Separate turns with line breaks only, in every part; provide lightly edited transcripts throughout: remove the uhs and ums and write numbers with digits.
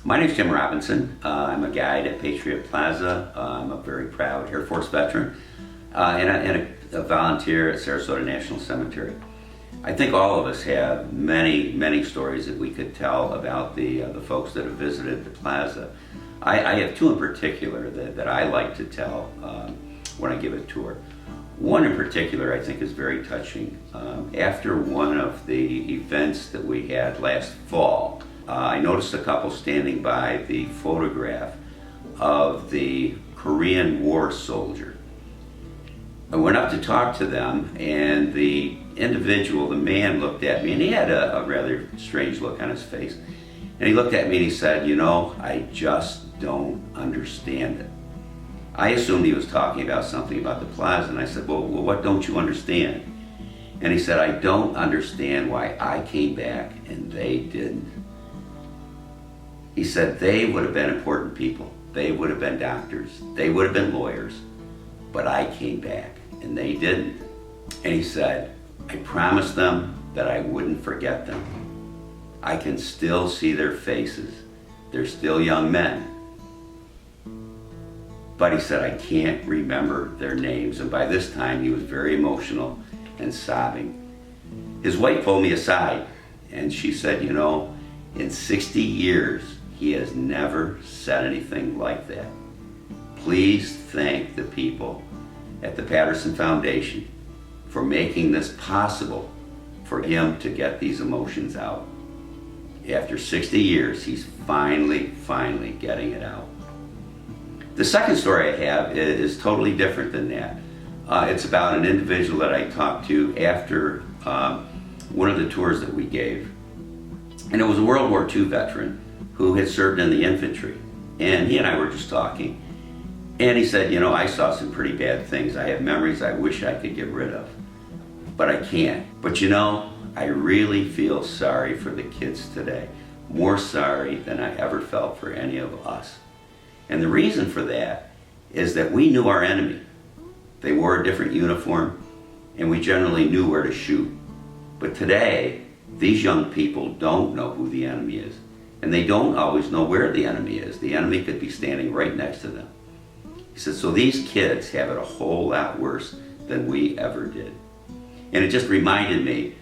My name's Jim Robinson. I'm a guide at Patriot Plaza. I'm a very proud Air Force veteran and a volunteer at Sarasota National Cemetery. I think all of us have many stories that we could tell about the folks that have visited the plaza. I have two in particular that I like to tell when I give a tour. One in particular I think is very touching. After one of the events that we had last fall, I noticed a couple standing by the photograph of the Korean War soldier. I went up to talk to them, and the individual, the man, looked at me, and he had a rather strange look on his face. And he looked at me and he said, "You know, I just don't understand it." I assumed he was talking about something about the plaza, and I said, well, what don't you understand? And he said, "I don't understand why I came back and they didn't." He said they would have been important people. They would have been doctors. They would have been lawyers. But I came back and they didn't. And he said, "I promised them that I wouldn't forget them. I can still see their faces. They're still young men. But," he said, "I can't remember their names." And by this time he was very emotional and sobbing. His wife pulled me aside and she said, "You know, in 60 years, he has never said anything like that. Please thank the people at the Patterson Foundation for making this possible for him to get these emotions out. After 60 years, he's finally getting it out." The second story I have is totally different than that. It's about an individual that I talked to after one of the tours that we gave. And it was a World War II veteran who had served in the infantry. And he and I were just talking. And he said, "You know, I saw some pretty bad things. I have memories I wish I could get rid of. But I can't. But you know, I really feel sorry for the kids today. More sorry than I ever felt for any of us." And the reason for that is that we knew our enemy. They wore a different uniform, and we generally knew where to shoot. But today, these young people don't know who the enemy is, and they don't always know where the enemy is. The enemy could be standing right next to them. He said, so these kids have it a whole lot worse than we ever did. And it just reminded me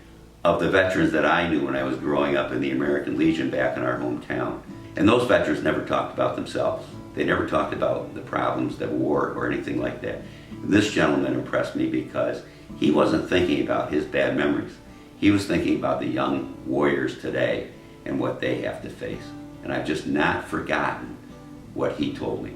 of the veterans that I knew when I was growing up in the American Legion back in our hometown. And those veterans never talked about themselves. They never talked about the problems that war or anything like that. And this gentleman impressed me because he wasn't thinking about his bad memories. He was thinking about the young warriors today and what they have to face. And I've just not forgotten what he told me.